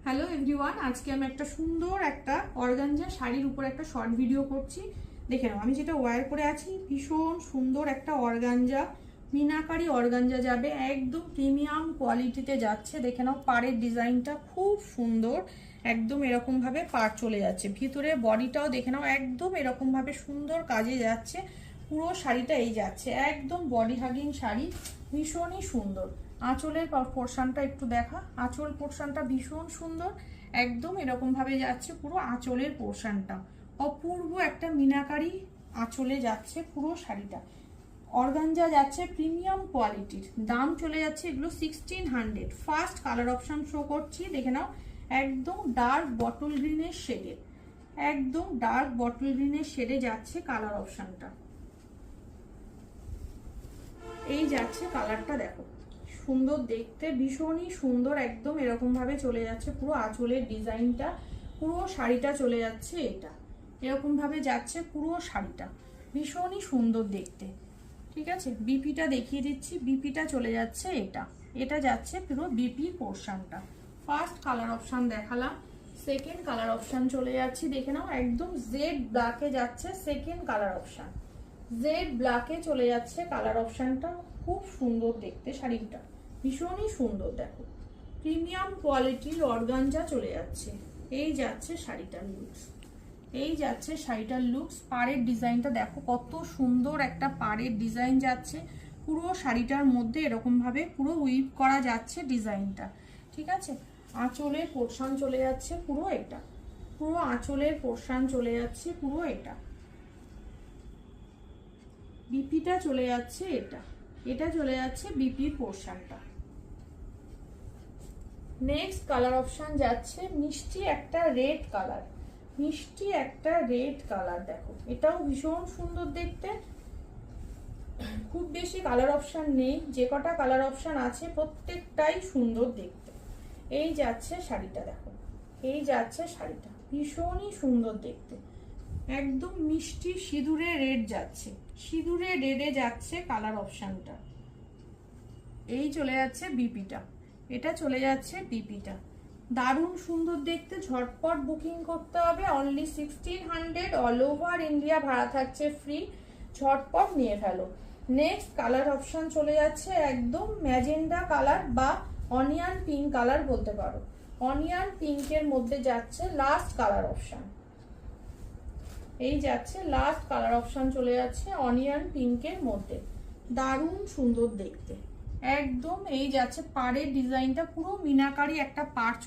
Hello everyone, আজকে আমি একটা সুন্দর একটা অর্গানজা শাড়ির উপর একটা শর্ট ভিডিও করছি। দেখে নাও, আমি যেটা ওয়্যার করে আছি ভীষণ সুন্দর একটা অর্গানজা, মিনাকারি অর্গানজা যাবে, একদম প্রিমিয়াম কোয়ালিটিতে যাচ্ছে। দেখে নাও, পাড়ের ডিজাইনটা খুব সুন্দর, একদম এরকম ভাবে পাড় চলে যাচ্ছে। ভিতরে বডিটাও দেখে নাও, একদম এরকম ভাবে সুন্দর কাজে যাচ্ছে। পুরো শাড়িটা এই যাচ্ছে, একদম বডি হাগিং শাড়ি, ভীষণই সুন্দর। আঁচলের পোর্শনটা একটু দেখা, আঁচল পোর্শনটা ভীষণ সুন্দর, একদম এরকম ভাবে যাচ্ছে পুরো আঁচলের পোর্শনটা। অপূর্ব একটা মিনাকারি আঁচলে যাচ্ছে পুরো শাড়িটা। অর্গানজা যাচ্ছে প্রিমিয়াম কোয়ালিটির, দাম চলে যাচ্ছে এগুলো 1600। ফার্স্ট কালার অপশন শো করছি, দেখে নাও, একদম ডার্ক বটল গ্রিনের শেডে, একদম ডার্ক বটল গ্রিনের শেডে যাচ্ছে কালার অপশনটা। এই যাচ্ছে কালারটা, দেখো সুন্দর দেখতে, ভীষণই সুন্দর, একদম এরকম ভাবে চলে যাচ্ছে পুরো আঁচলের ডিজাইনটা। পুরো শাড়িটা চলে যাচ্ছে এটা, এরকম ভাবে যাচ্ছে পুরো শাড়িটা, ভীষণই সুন্দর দেখতে। ঠিক আছে, বিপিটা দেখিয়ে দিচ্ছি, বিপিটা চলে যাচ্ছে এটা, এটা যাচ্ছে পুরো বিপি পোর্শনটা। ফার্স্ট কালার অপশন দেখালাম, সেকেন্ড কালার অপশন চলে যাচ্ছি, দেখে নাও, একদম জেড ব্ল্যাকে যাচ্ছে সেকেন্ড কালার অপশন। জেড ব্ল্যাকে চলে যাচ্ছে কালার অপশনটা, খুব সুন্দর দেখতে শাড়িটা, ভীষণই সুন্দর। দেখো প্রিমিয়াম কোয়ালিটির অর্গানজা চলে যাচ্ছে, এই যাচ্ছে শাড়িটার লুকস, এই যাচ্ছে শাড়িটার লুকস। পাড়ের ডিজাইনটা দেখো কত সুন্দর একটা পাড়ের ডিজাইন যাচ্ছে পুরো শাড়িটার মধ্যে, এরকম ভাবে পুরো উইভ করা যাচ্ছে ডিজাইনটা। ঠিক আছে, আঁচলের পোর্শন চলে যাচ্ছে পুরো এটা, পুরো আঁচলের পোর্শন চলে যাচ্ছে পুরো এটা। বিপিটা চলে যাচ্ছে এটা, এটা চলে যাচ্ছে বিপির পোর্শনটা। নেক্সট কালার অপশন যাচ্ছে মিষ্টি একটা রেড কালার, মিষ্টি একটা রেড কালার। দেখো এটাও ভীষণ সুন্দর দেখতে। খুব বেশি কালার অপশন নেই, যে কটা কালার অপশন আছে প্রত্যেকটাই সুন্দর দেখতে। এই যাচ্ছে শাড়িটা, দেখো এই যাচ্ছে শাড়িটা, ভীষণই সুন্দর দেখতে, একদম মিষ্টি সিঁদুরে রেড যাচ্ছে, সিঁদুরে রেডে যাচ্ছে কালার অপশনটা। এই চলে যাচ্ছে বিপিটা, এটা চলে যাচ্ছে বিপিটা, দারুণ সুন্দর দেখতে। ঝটপট বুকিং করতে হবে, অনলি 1600, অল ওভার ইন্ডিয়া ভাড়া থাকছে ফ্রি, ঝটপট নিয়ে ফেলো। নেক্সট কালার অপশন চলে যাচ্ছে একদম ম্যাজেন্ডা কালার বা অনিয়ন পিঙ্ক কালার বলতে পারো, অনিয়ন পিঙ্কের মধ্যে যাচ্ছে লাস্ট কালার অপশন। এই যাচ্ছে লাস্ট কালার অপশন চলে যাচ্ছে অনিয়ন পিঙ্কের মধ্যে, দারুণ সুন্দর দেখতে একদম। এই যাচ্ছে পাড়ের ডিজাইনটা, পুরো মিনাকারি একটা পাড়